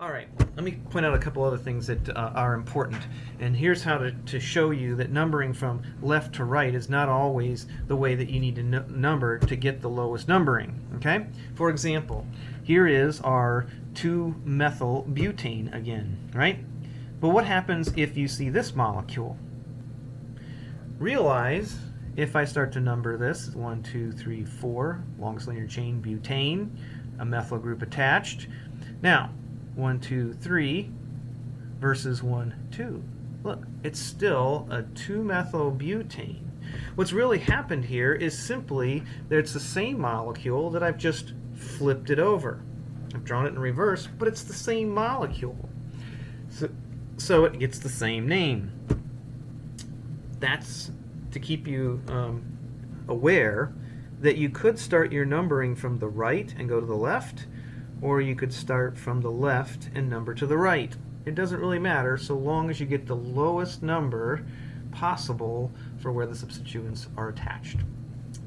All right, let me point out a couple other things that are important. And here's how to show you that numbering from left to right is not always the way that you need to number to get the lowest numbering. Okay? For example, here is our 2-methyl butane again, right? But what happens if you see this molecule? Realize if I start to number this, 1, 2, 3, 4, longest linear chain butane, a methyl group attached. Now, 1, 2, 3 versus 1, 2. Look, it's still a 2-methyl butane. What's really happened here is simply that it's the same molecule that I've just flipped it over. I've drawn it in reverse, but it's the same molecule. So it gets the same name. That's to keep you aware that you could start your numbering from the right and go to the left, or you could start from the left and number to the right. It doesn't really matter so long as you get the lowest number possible for where the substituents are attached.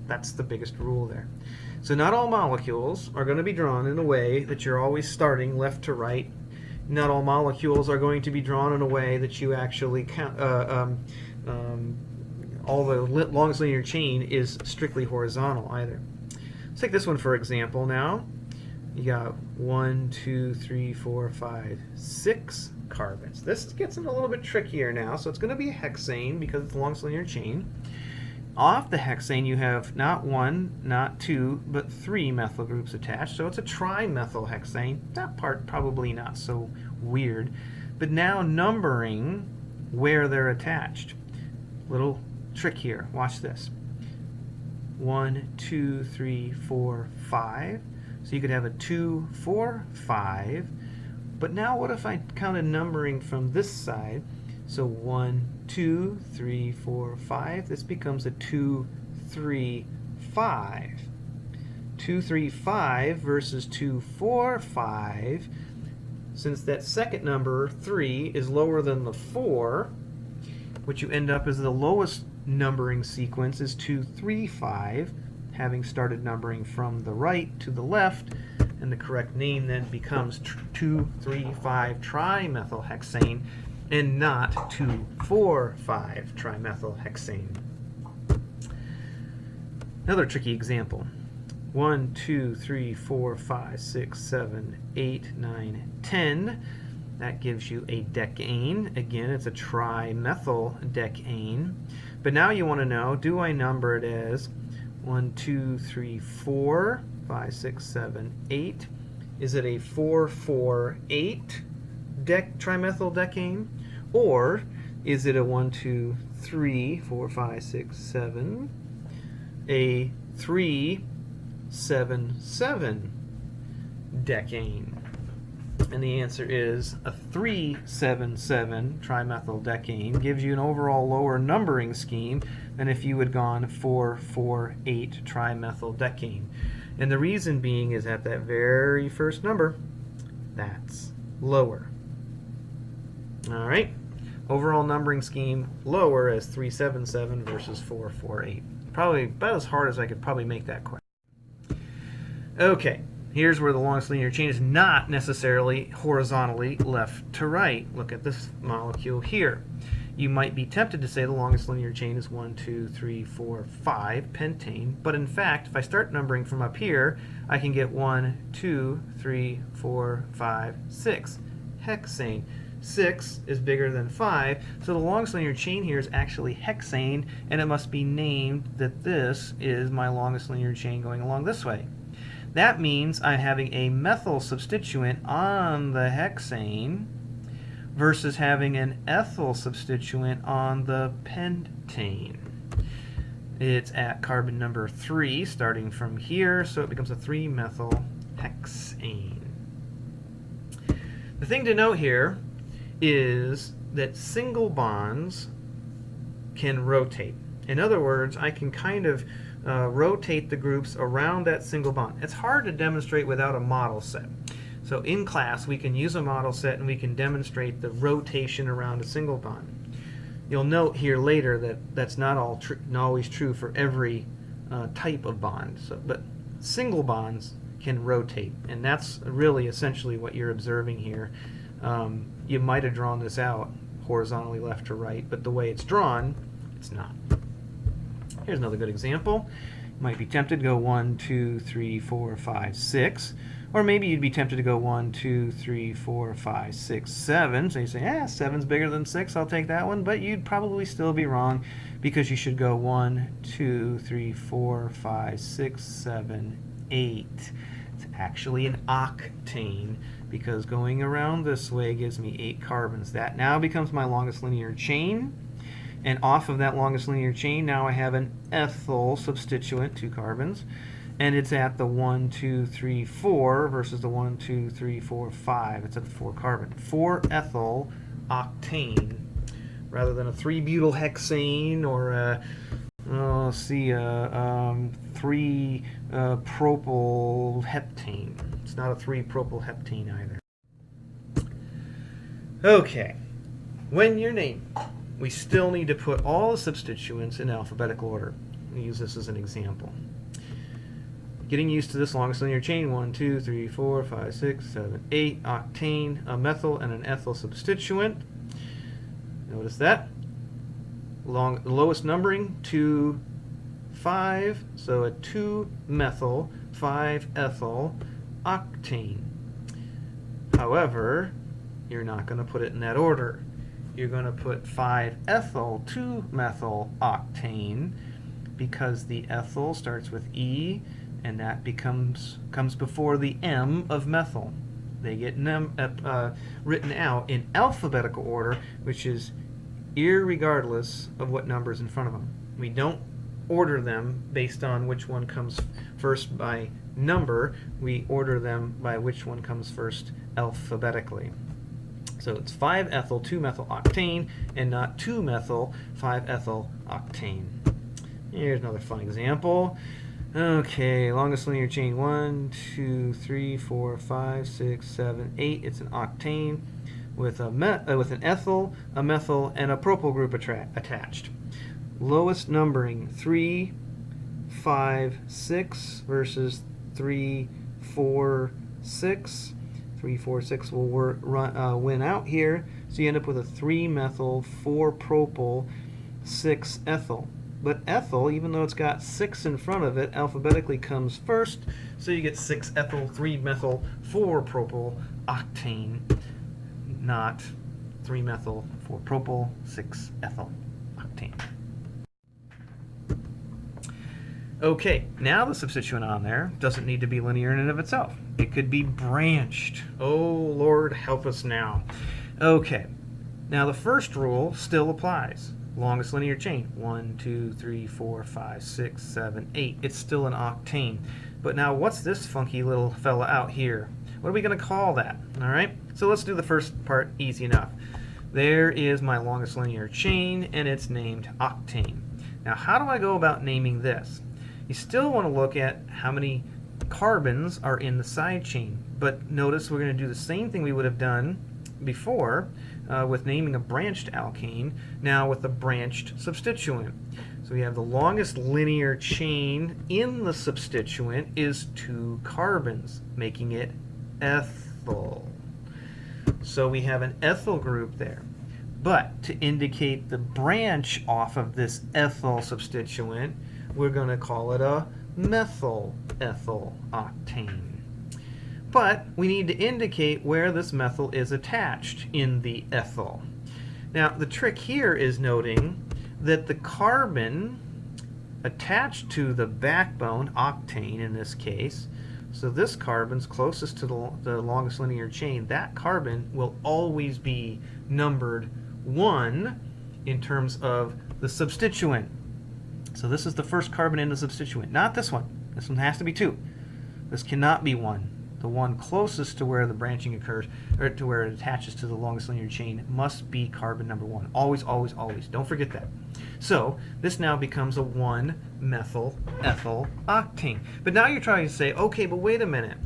That's the biggest rule there. So not all molecules are going to be drawn in a way that you're always starting left to right. Not all molecules are going to be drawn in a way that you actually count, all the longest linear chain is strictly horizontal either. Let's take this one for example now. You got 1, 2, 3, 4, 5, 6 carbons. This gets a little bit trickier now, so it's going to be a hexane because it's the longest linear chain. Off the hexane you have not 1, not 2, but 3 methyl groups attached, so it's a trimethyl hexane. That part probably not so weird, but now numbering where they're attached. Little trick here. Watch this. 1, 2, 3, 4, 5. So you could have a 2, 4, 5. But now what if I counted numbering from this side? So 1, 2, 3, 4, 5. This becomes a 2, 3, 5. 2, 3, 5 versus 2, 4, 5. Since that second number, 3, is lower than the 4, what you end up is the lowest numbering sequence is 2, 3, 5, having started numbering from the right to the left, and the correct name then becomes 2, 3, 5 trimethylhexane and not 2, 4, 5 trimethylhexane. Another tricky example. 1, 2, 3, 4, 5, 6, 7, 8, 9, 10. That gives you a decane. Again, it's a trimethyl decane. But now you want to know, do I number it as 1, 2, 3, 4, 5, 6, 7, 8? Is it a 4, 4, 8 trimethyl decane? Or is it a 1, 2, 3, 4, 5, 6, 7, a 3, 7, 7 decane? And the answer is a 377 trimethyl decane gives you an overall lower numbering scheme than if you had gone 448 trimethyl decane. And the reason being is at that very first number, that's lower. All right, overall numbering scheme lower as 377 versus 448. Probably about as hard as I could probably make that question. Okay. Here's where the longest linear chain is not necessarily horizontally left to right. Look at this molecule here. You might be tempted to say the longest linear chain is 1, 2, 3, 4, 5 pentane, but in fact, if I start numbering from up here, I can get 1, 2, 3, 4, 5, 6 hexane. 6 is bigger than 5, so the longest linear chain here is actually hexane, and it must be named that this is my longest linear chain going along this way. That means I'm having a methyl substituent on the hexane versus having an ethyl substituent on the pentane. It's at carbon number 3 starting from here, so it becomes a 3-methyl hexane. The thing to note here is that single bonds can rotate. In other words, I can kind of rotate the groups around that single bond. It's hard to demonstrate without a model set. So in class, we can use a model set and we can demonstrate the rotation around a single bond. You'll note here later that that's not always true for every type of bond. But single bonds can rotate, and that's really essentially what you're observing here. You might have drawn this out horizontally left to right, but the way it's drawn, it's not. Here's another good example. You might be tempted to go 1, 2, 3, 4, 5, 6. Or maybe you'd be tempted to go 1, 2, 3, 4, 5, 6, 7. So you say, 7's bigger than 6, I'll take that one. But you'd probably still be wrong, because you should go 1, 2, 3, 4, 5, 6, 7, 8. It's actually an octane, because going around this way gives me 8 carbons. That now becomes my longest linear chain. And off of that longest linear chain, now I have an ethyl substituent, 2 carbons. And it's at the 1, 2, 3, 4 versus the 1, 2, 3, 4, 5. It's at the 4 carbon. 4-ethyl octane rather than a 3-butyl hexane or a 3-propyl heptane. It's not a 3-propyl heptane either. Okay, when you're naming, we still need to put all the substituents in alphabetical order. I'll use this as an example. Getting used to this longest linear chain, 1, 2, 3, 4, 5, 6, 7, 8, octane, a methyl, and an ethyl substituent. Notice that. Lowest numbering, 2, 5, so a 2-methyl, 5-ethyl octane. However, you're not going to put it in that order. You're going to put 5-ethyl, 2-methyl octane, because the ethyl starts with E, and that comes before the M of methyl. They get written out in alphabetical order, which is irregardless of what number is in front of them. We don't order them based on which one comes first by number. We order them by which one comes first alphabetically. So it's 5-ethyl, 2-methyl octane, and not 2-methyl, 5-ethyl octane. Here's another fun example. Okay, longest linear chain, 1, 2, 3, 4, 5, 6, 7, 8. It's an octane with an ethyl, a methyl, and a propyl group attached. Lowest numbering, 3, 5, 6 versus 3, 4, 6. 3, 4, 6 will win out here, so you end up with a 3-methyl, 4-propyl, 6-ethyl. But ethyl, even though it's got 6 in front of it, alphabetically comes first, so you get 6-ethyl, 3-methyl, 4-propyl octane, not 3-methyl, 4-propyl, 6-ethyl octane. Okay, now the substituent on there doesn't need to be linear in and of itself. It could be branched. Oh, Lord, help us now. Okay, now the first rule still applies. Longest linear chain, 1, 2, 3, 4, 5, 6, 7, 8. It's still an octane. But now what's this funky little fella out here? What are we going to call that? All right, so let's do the first part easy enough. There is my longest linear chain, and it's named octane. Now, how do I go about naming this? You still want to look at how many carbons are in the side chain, but notice we're going to do the same thing we would have done before with naming a branched alkane, now with a branched substituent. So we have the longest linear chain in the substituent is 2 carbons, making it ethyl. So we have an ethyl group there. But to indicate the branch off of this ethyl substituent, we're going to call it a methyl ethyl octane. But we need to indicate where this methyl is attached in the ethyl. Now, the trick here is noting that the carbon attached to the backbone, octane in this case, so this carbon's closest to the longest linear chain, that carbon will always be numbered 1 in terms of the substituent. So this is the first carbon in the substituent, not this one. This one has to be 2. This cannot be 1. The one closest to where the branching occurs, or to where it attaches to the longest linear chain, must be carbon number 1. Always, always, always. Don't forget that. So this now becomes a 1-methyl ethyl octane. But now you're trying to say, okay, but wait a minute.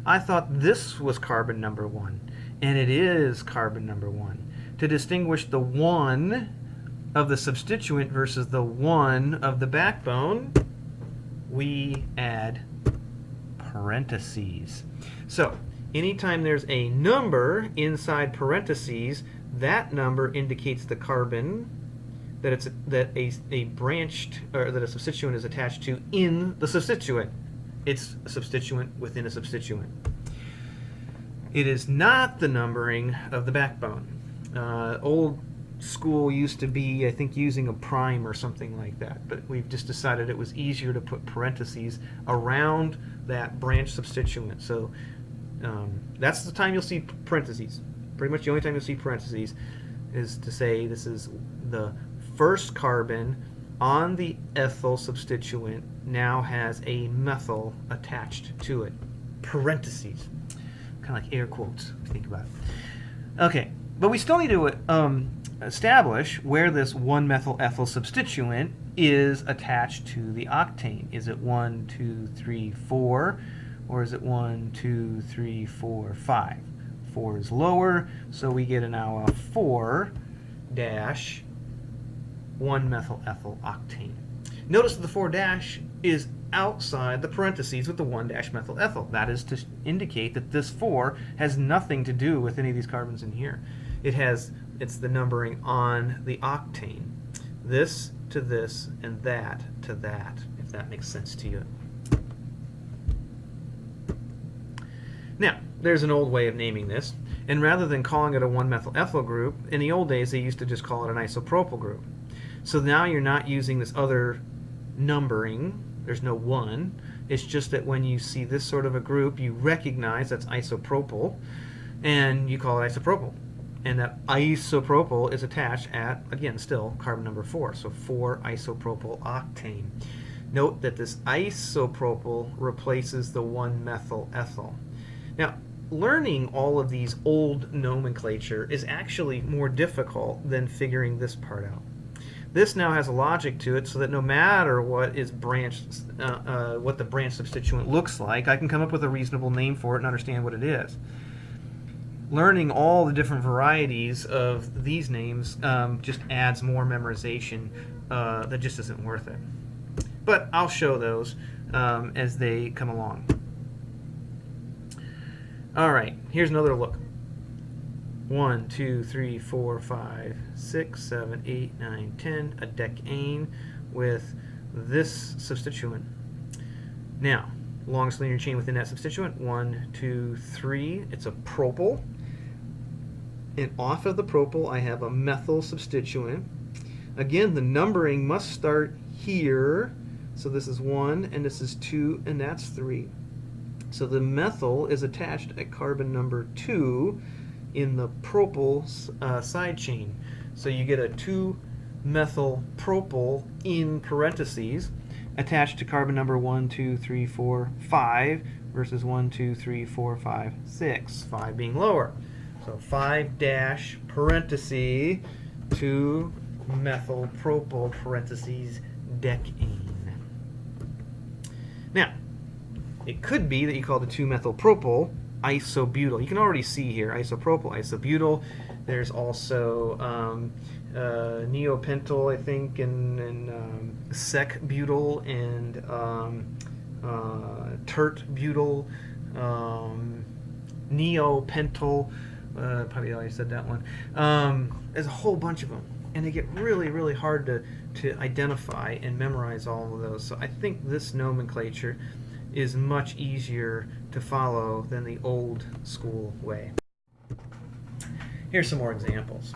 I thought this was carbon number 1, and it is carbon number 1. To distinguish the 1 of the substituent versus the 1 of the backbone, we add parentheses. So anytime there's a number inside parentheses, that number indicates the carbon that a branched, or that a substituent is attached to in the substituent. It's a substituent within a substituent. It is not the numbering of the backbone. Old school used to be, I think, using a prime or something like that, but we've just decided it was easier to put parentheses around that branch substituent. So that's the time you'll see parentheses. Pretty much the only time you'll see parentheses is to say this is the first carbon on the ethyl substituent now has a methyl attached to it. Parentheses. Kind of like air quotes, if you think about it. Okay, but we still need to establish where this 1-methyl-ethyl substituent is attached to the octane. Is it 1, 2, 3, 4, or is it 1, 2, 3, 4, 5? 4 is lower, so we get now a 4-1-methyl-ethyl octane. Notice that the 4- is outside the parentheses with the 1-methyl-ethyl. That is to indicate that this 4 has nothing to do with any of these carbons in here. It's the numbering on the octane. This to this and that to that, if that makes sense to you. Now, there's an old way of naming this, and rather than calling it a 1-methyl-ethyl group, in the old days they used to just call it an isopropyl group. So now you're not using this other numbering. There's no 1. It's just that when you see this sort of a group, you recognize that's isopropyl, and you call it isopropyl. And that isopropyl is attached at, again, still carbon number 4, so 4-isopropyl octane. Note that this isopropyl replaces the 1-methyl-ethyl. Now, learning all of these old nomenclature is actually more difficult than figuring this part out. This now has a logic to it so that no matter what is what the branch substituent looks like, I can come up with a reasonable name for it and understand what it is. Learning all the different varieties of these names just adds more memorization that just isn't worth it. But I'll show those as they come along. All right, here's another look. 1, 2, 3, 4, 5, 6, 7, 8, 9, 10, a decane with this substituent. Now, longest linear chain within that substituent, 1, 2, 3, it's a propyl. And off of the propyl, I have a methyl substituent. Again, the numbering must start here. So this is 1, and this is 2, and that's 3. So the methyl is attached at carbon number 2 in the propyl side chain. So you get a 2-methyl propyl in parentheses attached to carbon number 1, 2, 3, 4, 5 versus 1, 2, 3, 4, 5, 6, 5 being lower. So 5- parenthesis 2-methyl propyl parentheses decane. Now, it could be that you call the 2-methyl propyl isobutyl. You can already see here isopropyl, isobutyl. There's also neopentyl, I think, and sec-butyl and tert-butyl, neopentyl. Probably already said that one. There's a whole bunch of them, and they get really, really hard to identify and memorize all of those. So I think this nomenclature is much easier to follow than the old school way. Here's some more examples.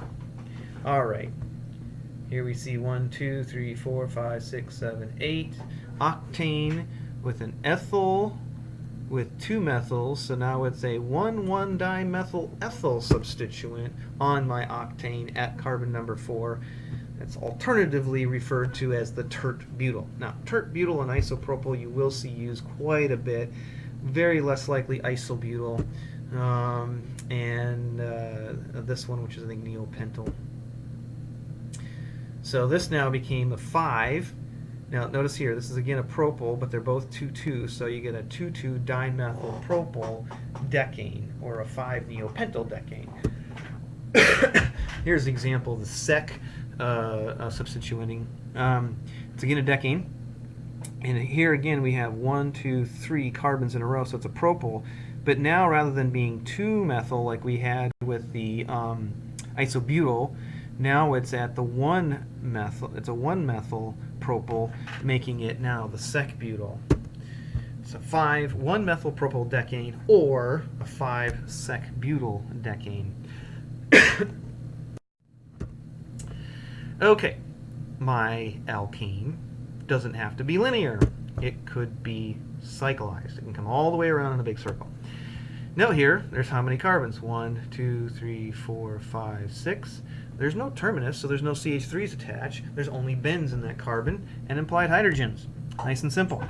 All right. Here we see 1, 2, 3, 4, 5, 6, 7, 8. Octane with an ethyl with 2 methyls, so now it's a 1,1-dimethyl-ethyl substituent on my octane at carbon number 4. That's alternatively referred to as the tert-butyl. Now, tert-butyl and isopropyl you will see used quite a bit, very less likely isobutyl, and this one, which is I think neopentyl. So this now became a 5. Now notice here, this is again a propyl, but they're both 2,2, so you get a 2,2-dimethyl-propyl decane, or a 5-neopentyl decane. Here's an example of the sec substituting. It's again a decane. And here again we have 1, 2, 3 carbons in a row, so it's a propyl. But now rather than being 2-methyl like we had with the isobutyl, now it's at the 1-methyl. It's a 1-methyl propyl, making it now the sec-butyl. It's a 1-methyl propyl decane or a 5-sec-butyl decane. Okay, my alkane doesn't have to be linear. It could be cyclized. It can come all the way around in a big circle. Note here, there's how many carbons? 1, 2, 3, 4, 5, 6. There's no terminus, so there's no CH3s attached. There's only bens in that carbon and implied hydrogens. Nice and simple.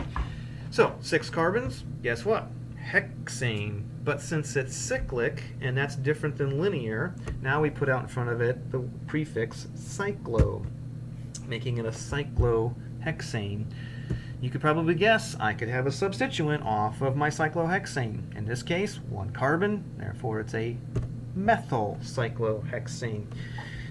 So, 6 carbons, guess what? Hexane. But since it's cyclic, and that's different than linear, now we put out in front of it the prefix cyclo, making it a cyclohexane. You could probably guess I could have a substituent off of my cyclohexane. In this case, 1 carbon, therefore it's a methyl cyclohexane.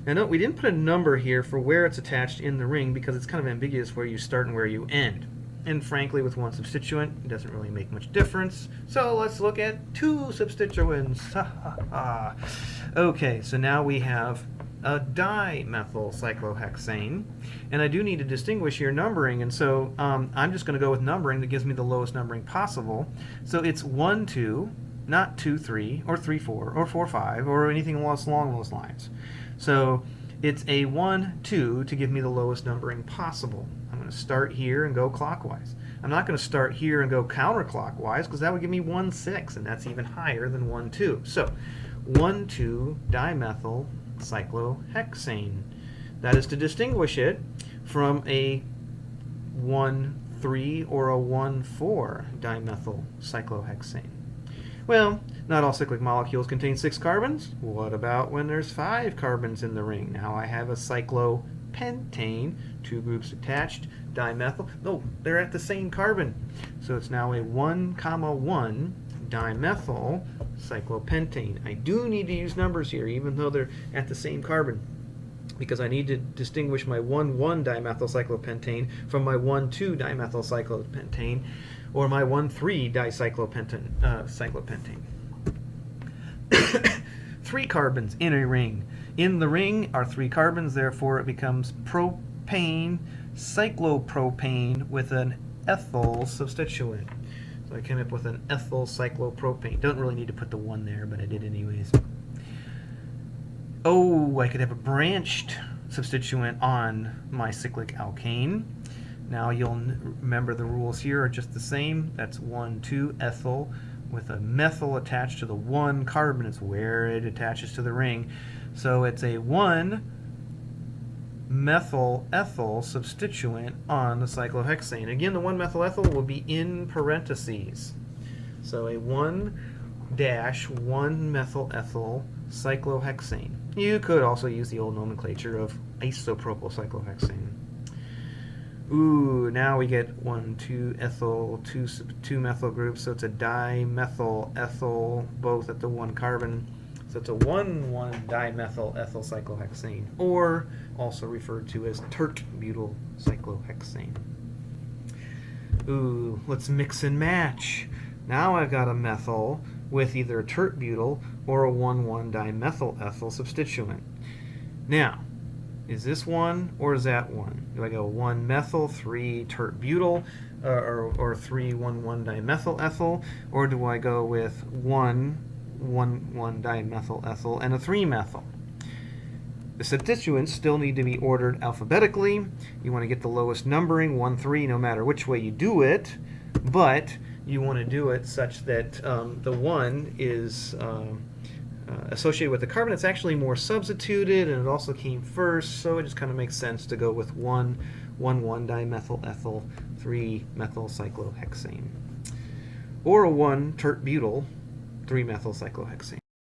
Now note, we didn't put a number here for where it's attached in the ring because it's kind of ambiguous where you start and where you end. And frankly, with 1 substituent, it doesn't really make much difference. So let's look at 2 substituents. Okay, so now we have a dimethyl cyclohexane. And I do need to distinguish here numbering, and so I'm just going to go with numbering that gives me the lowest numbering possible. So it's 1, 2, not 2, 3, or 3, 4, or 4, 5, or anything along those lines. So it's a 1, 2 to give me the lowest numbering possible. I'm going to start here and go clockwise. I'm not going to start here and go counterclockwise because that would give me 1, 6, and that's even higher than 1, 2. So 1, 2 dimethyl cyclohexane. That is to distinguish it from a 1, 3 or a 1, 4 dimethyl cyclohexane. Well, not all cyclic molecules contain 6 carbons. What about when there's 5 carbons in the ring? Now I have a cyclopentane, 2 groups attached, dimethyl. No, they're at the same carbon. So it's now a 1, 1 dimethyl cyclopentane. I do need to use numbers here, even though they're at the same carbon, because I need to distinguish my 1, 1 dimethyl cyclopentane from my 1, 2 dimethyl cyclopentane, or my 1, 3 cyclopentane. 3 carbons in a ring. In the ring are 3 carbons, therefore it becomes propane, cyclopropane with an ethyl substituent. So I came up with an ethyl cyclopropane. Don't really need to put the 1 there, but I did anyways. Oh, I could have a branched substituent on my cyclic alkane. Now you'll remember the rules here are just the same. That's 1, 2 ethyl with a methyl attached to the 1 carbon. It's where it attaches to the ring. So it's a 1 methyl ethyl substituent on the cyclohexane. Again, the 1 methyl ethyl will be in parentheses. So a 1-1 methyl ethyl cyclohexane. You could also use the old nomenclature of isopropyl cyclohexane. Ooh, now we get 1, 2 ethyl, 2 methyl groups, so it's a dimethyl ethyl, both at the 1 carbon. So it's a 1, 1 dimethyl ethyl cyclohexane, or also referred to as tert-butyl cyclohexane. Ooh, let's mix and match. Now I've got a methyl with either a tert-butyl or a 1, 1 dimethyl ethyl substituent. Now, is this 1 or is that 1? Do I go 1 methyl, 3 tert-butyl, or 3, 1, 1 dimethyl ethyl, or do I go with 1, 1, 1 dimethyl ethyl and a 3 methyl? The substituents still need to be ordered alphabetically. You want to get the lowest numbering, 1, 3, no matter which way you do it, but you want to do it such that the 1 is associated with the carbon. It's actually more substituted, and it also came first, so it just kind of makes sense to go with 1, 1, 1 dimethyl ethyl, 3 methyl cyclohexane, or a 1 tert-butyl, 3 methyl cyclohexane.